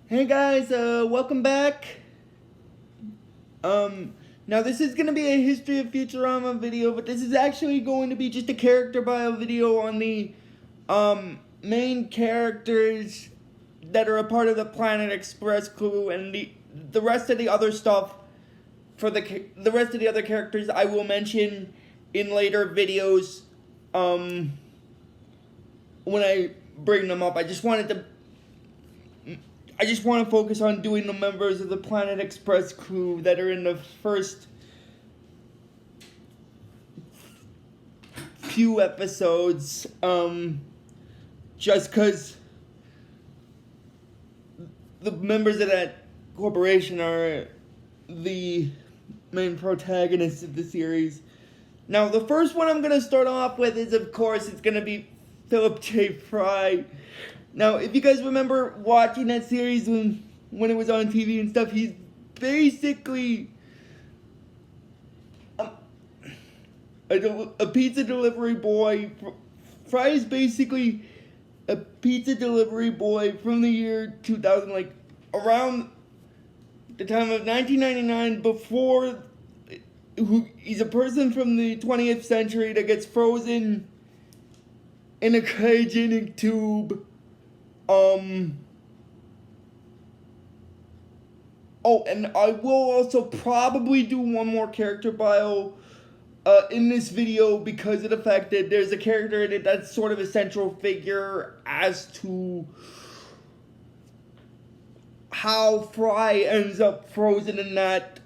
Hey guys, welcome back. Now this is gonna be a history of Futurama video, but this is actually going to be just a character bio video on the, main characters that are a part of the Planet Express crew, and the rest of the other stuff for the rest of the other characters I will mention in later videos, when I bring them up. I just want to focus on doing the members of the Planet Express crew that are in the first few episodes, just because the members of that corporation are the main protagonists of the series. Now, the first one I'm going to start off with is, of course, it's going to be Philip J. Fry. Now, if you guys remember watching that series when it was on TV and stuff, he's basically a pizza delivery boy. Fry is basically a pizza delivery boy from the year 2000, like around the time of 1999, before he's a person from the 20th century that gets frozen in a cryogenic tube. Oh, and I will also probably do one more character bio in this video, because of the fact that there's a character in it that's sort of a central figure as to how Fry ends up frozen in that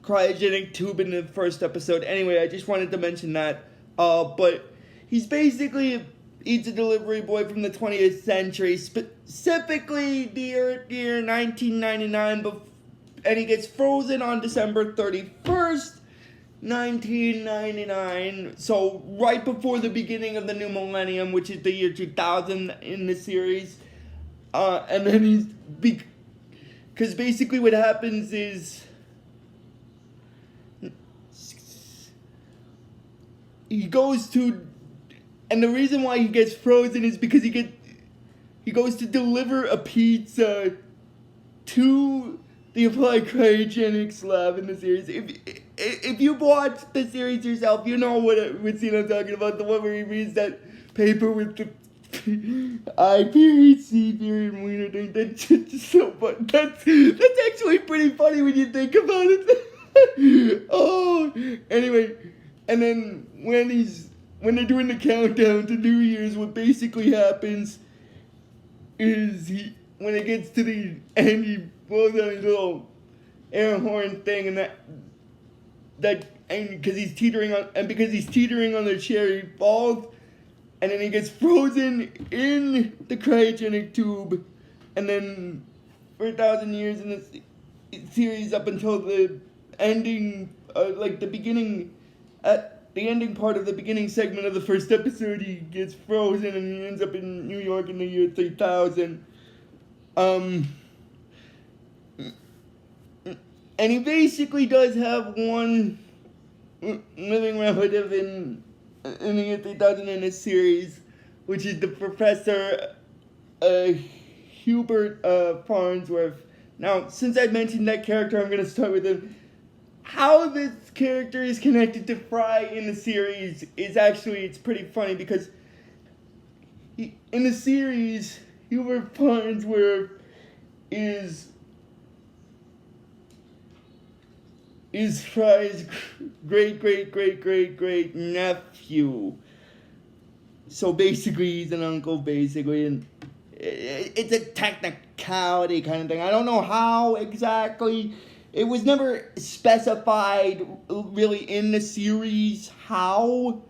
cryogenic tube in the first episode. Anyway, I just wanted to mention that. But he's basically a delivery boy from the 20th century, specifically the year 1999, and he gets frozen on December 31st, 1999, so right before the beginning of the new millennium, which is the year 2000 in the series. And then because basically what happens is he goes to, and the reason why he gets frozen is because he goes to deliver a pizza to the Applied Cryogenics lab in the series. If you've watched the series yourself, you know what scene I'm talking about. The one where he reads that paper with the I period, C period, wiener thing. That's just so fun. That's actually pretty funny when you think about it. Oh, anyway, and then when they're doing the countdown to New Year's, what basically happens is when it gets to the end, he blows out his little air horn thing, and because he's teetering on the chair, he falls, and then he gets frozen in the cryogenic tube, and then for 1,000 years in the series, up until the ending, the ending part of the beginning segment of the first episode, he gets frozen and he ends up in New York in the year 3000. And he basically does have one living relative in the year 3000 in this series, which is the Professor Hubert Farnsworth. Now, since I mentioned that character, I'm going to start with him. How this character is connected to Fry in the series is actually, it's pretty funny, because in the series, Hubert Farnsworth is Fry's great nephew. So basically, he's an uncle, basically, and it's a technicality kind of thing. I don't know how exactly. It was never specified really in the series how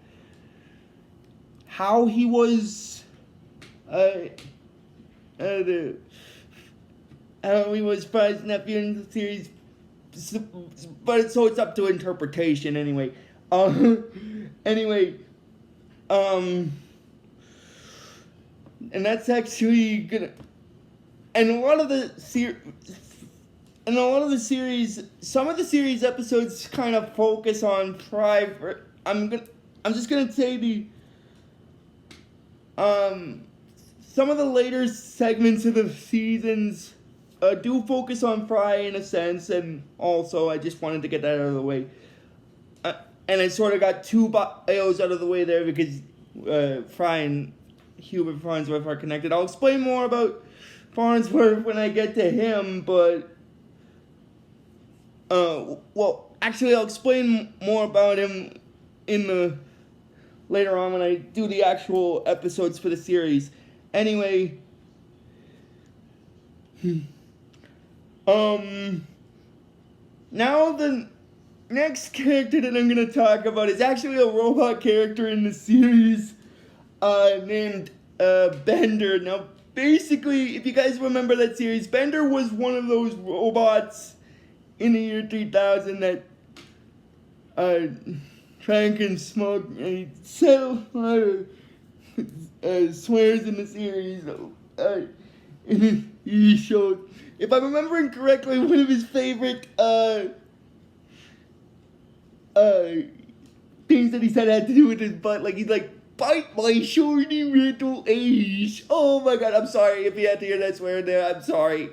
he was Fry's nephew in the series, but so it's up to interpretation anyway. And that's actually gonna, and a lot of the series, some of the series episodes kind of focus on Fry. I'm just gonna say the some of the later segments of the seasons do focus on Fry in a sense, and also I just wanted to get that out of the way. And I sort of got two bios out of the way there because Fry and Hubert Farnsworth are connected. I'll explain more about Farnsworth when I get to him, but well, actually I'll explain more about him in the later on when I do the actual episodes for the series. Anyway, now the next character that I'm gonna talk about is actually a robot character in the series, named Bender. Now, basically, if you guys remember that series, Bender was one of those robots in the year 3000 that drank and smoked and he said a lot of swears in the series. He showed, if I'm remembering correctly, one of his favorite things that he said had to do with his butt. Like, he's like, bite my shorty little ace. Oh my god, I'm sorry if you had to hear that swear there, I'm sorry.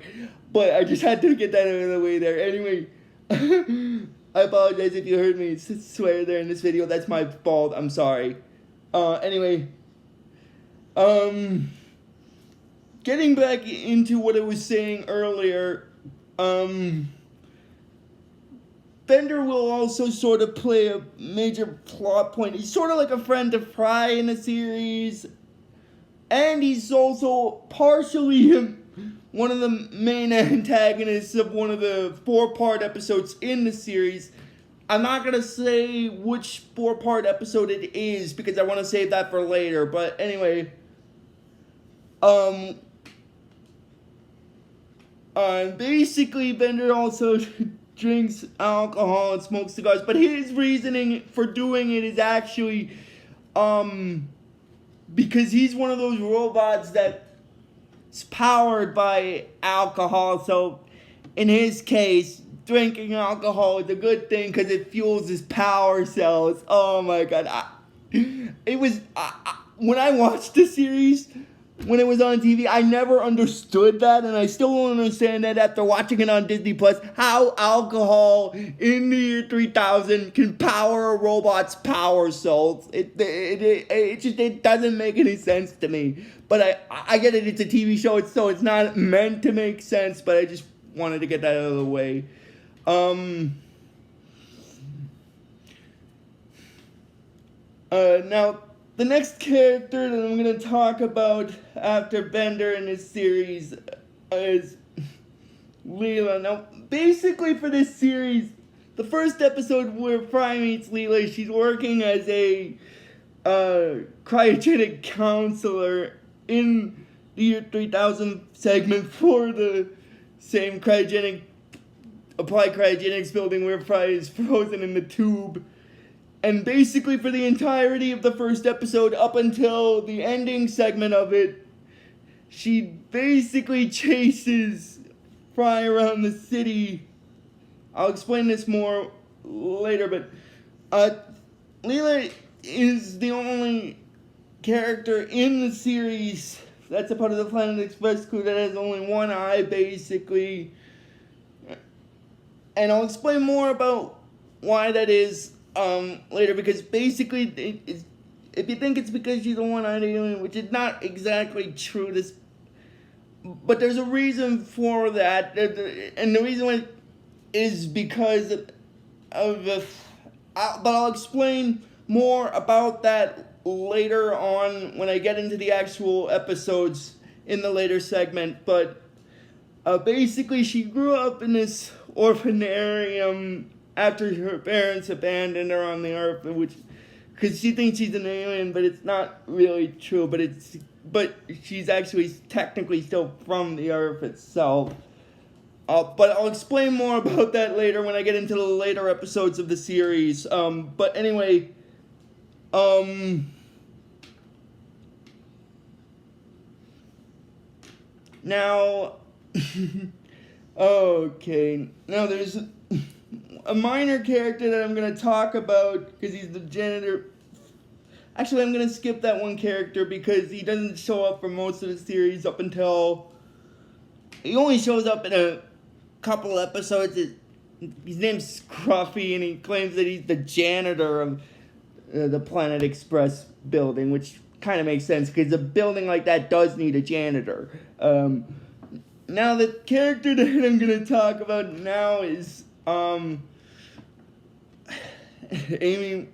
But I just had to get that out of the way there. Anyway, I apologize if you heard me swear there in this video. That's my fault, I'm sorry. Anyway, getting back into what I was saying earlier, Bender will also sort of play a major plot point. He's sort of like a friend to Fry in the series. And he's also partially one of the main antagonists of one of the 4-part episodes in the series. I'm not going to say which 4-part episode it is because I want to save that for later. But anyway, basically Bender also drinks alcohol and smokes cigars, but his reasoning for doing it is actually because he's one of those robots that's powered by alcohol. So in his case, drinking alcohol is a good thing because it fuels his power cells. Oh my god, when I watched the series, when it was on TV, I never understood that, and I still don't understand that after watching it on Disney Plus, how alcohol in the year 3000 can power a robot's power cells. It doesn't make any sense to me. But I get it, it's a TV show, so it's not meant to make sense, but I just wanted to get that out of the way. Now, the next character that I'm going to talk about after Bender in this series is Leela. Now, basically for this series, the first episode where Fry meets Leela, she's working as a cryogenic counselor in the year 3000 segment for the same applied cryogenics building where Fry is frozen in the tube. And basically for the entirety of the first episode up until the ending segment of it, she basically chases Fry around the city. I'll explain this more later, but Leela is the only character in the series that's a part of the Planet Express crew that has only one eye, basically. And I'll explain more about why that is later, because basically, if you think it's because she's a one-eyed alien, which is not exactly true, but there's a reason for that, and the reason is because of but I'll explain more about that later on when I get into the actual episodes in the later segment. But basically, she grew up in this orphanarium after her parents abandoned her on the earth, because she thinks she's an alien, but it's not really true. But she's actually technically still from the earth itself. But I'll explain more about that later when I get into the later episodes of the series. But anyway, now, okay, now there's a minor character that I'm going to talk about because he's the janitor Actually, I'm gonna skip that one character because he doesn't show up for most of the series up until... He only shows up in a couple episodes. His name's Scruffy, and he claims that he's the janitor of the Planet Express building, which kind of makes sense because a building like that does need a janitor. Now, the character that I'm going to talk about now is Amy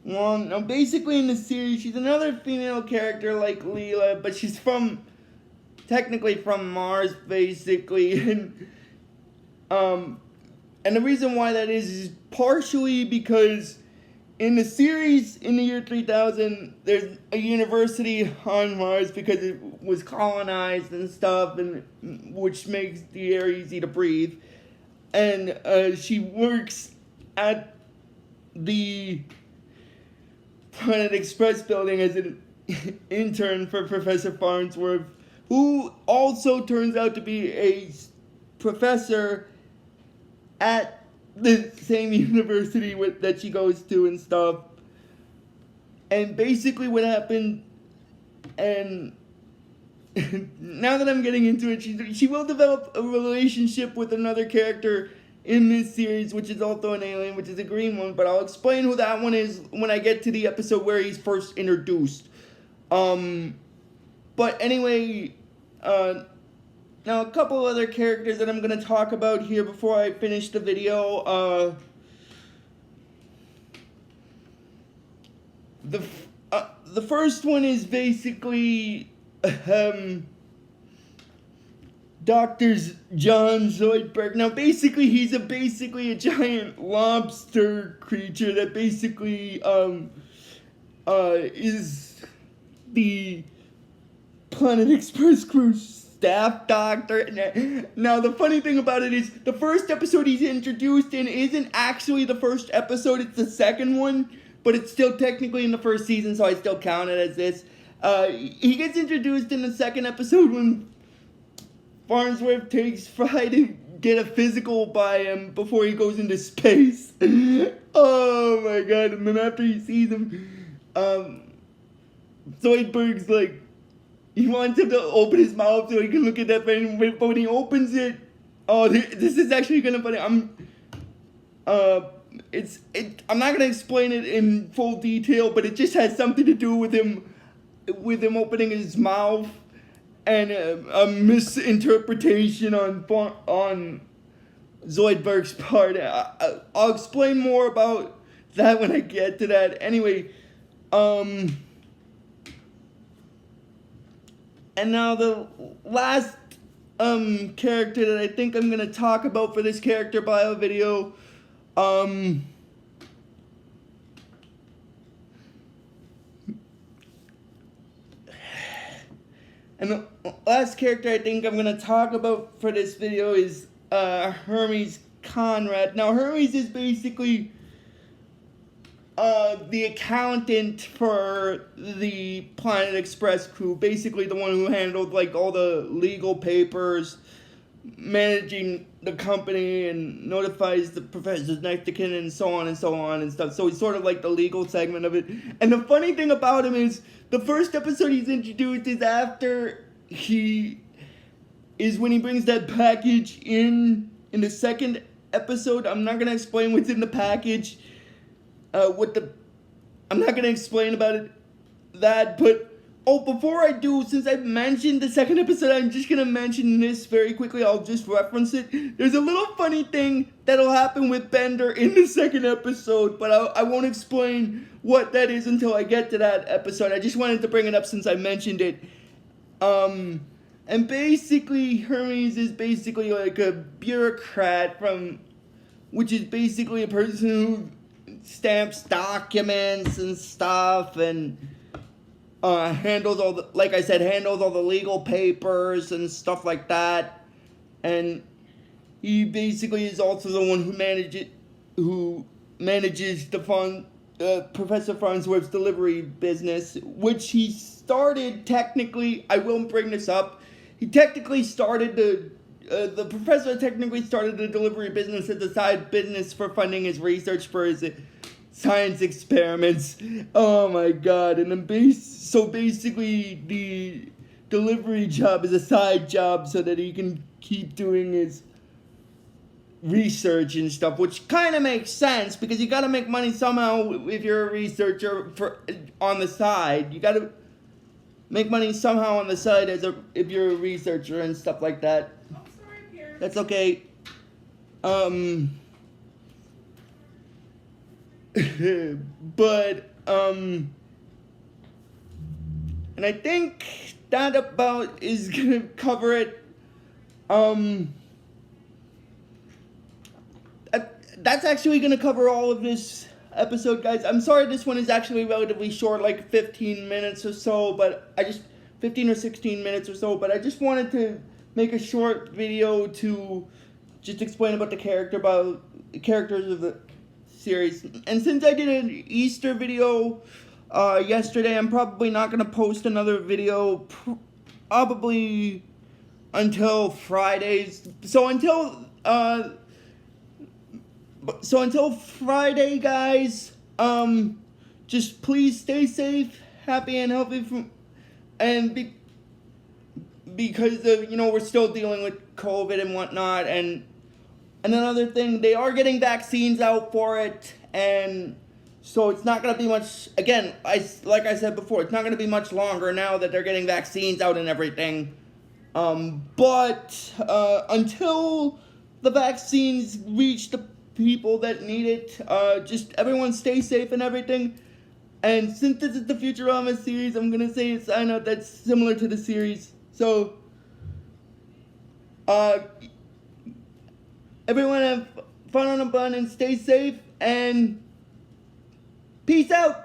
Wong. Now, basically in the series, she's another female character like Leela, but she's technically from Mars, basically, and the reason why that is partially because in the series, in the year 3000, there's a university on Mars because it was colonized and stuff, and which makes the air easy to breathe. And she works at the Planet Express building as an intern for Professor Farnsworth, who also turns out to be a professor at the same university that she goes to and stuff. And basically what happened, and now that I'm getting into it, she will develop a relationship with another character in this series, which is also an alien, which is a green one, but I'll explain who that one is when I get to the episode where he's first introduced. But anyway, now a couple other characters that I'm going to talk about here before I finish the video. The first one is basically Dr. John Zoidberg. Now basically he's basically a giant lobster creature that basically is the Planet Express crew staff doctor. Now the funny thing about it is the first episode he's introduced in isn't actually the first episode, it's the second one, but it's still technically in the first season, so I still count it as this. He gets introduced in the second episode when Farnsworth takes Fry to get a physical by him before he goes into space. Oh my god, and then after he sees him, Zoidberg's like, he wants him to open his mouth so he can look at that thing, but when he opens it, oh, this is actually kind of funny. I'm not gonna explain it in full detail, but it just has something to do with him opening his mouth and a misinterpretation on Zoidberg's part. I'll explain more about that when I get to that. Anyway, and now the last character that I think I'm gonna talk about for this character bio video, and the last character I think I'm gonna talk about for this video is Hermes Conrad. Now Hermes is basically the accountant for the Planet Express crew, basically the one who handled like all the legal papers, managing the company, and notifies the professors next to kin and so on and so on and stuff. So he's sort of like the legal segment of it. And the funny thing about him is the first episode he's introduced is when he brings that package in the second episode. I'm not gonna explain what's in the package. I'm not gonna explain about that, but before I do, since I've mentioned the second episode, I'm just gonna mention this very quickly. I'll just reference it. There's a little funny thing that'll happen with Bender in the second episode, but I won't explain what that is until I get to that episode. I just wanted to bring it up since I mentioned it. And basically, Hermes is basically like a bureaucrat which is basically a person who stamps documents and stuff, and handles all the legal papers and stuff like that. And he basically is also the one who manages the Professor Farnsworth's delivery business, which he started technically. I will bring this up. The professor technically started the delivery business as a side business for funding his research for his science experiments. Oh my god. And then so basically the delivery job is a side job so that he can keep doing his research and stuff, which kind of makes sense because you got to make money somehow if you're a researcher on the side. You got to make money somehow on the side if you're a researcher and stuff like that. I'm sorry, Pierre. That's okay. But and I think that about is gonna cover it. That's actually gonna cover all of this episode, guys. I'm sorry this one is actually relatively short, like 15 minutes or so, but 15 or 16 minutes or so, but I just wanted to make a short video to just explain about the characters of the series. And since I did an Easter video yesterday, I'm probably not gonna post another video probably until Fridays. So until Friday, guys, just please stay safe, happy, and healthy because of, we're still dealing with COVID and whatnot, and another thing, they are getting vaccines out for it, and so it's not going to be much, again, like I said before, it's not going to be much longer now that they're getting vaccines out and everything, but until the vaccines reach the people that need it, just everyone stay safe and everything. And since this is the Futurama series, I'm gonna say a sign out that's similar to the series. So everyone have fun on a bun and stay safe and peace out.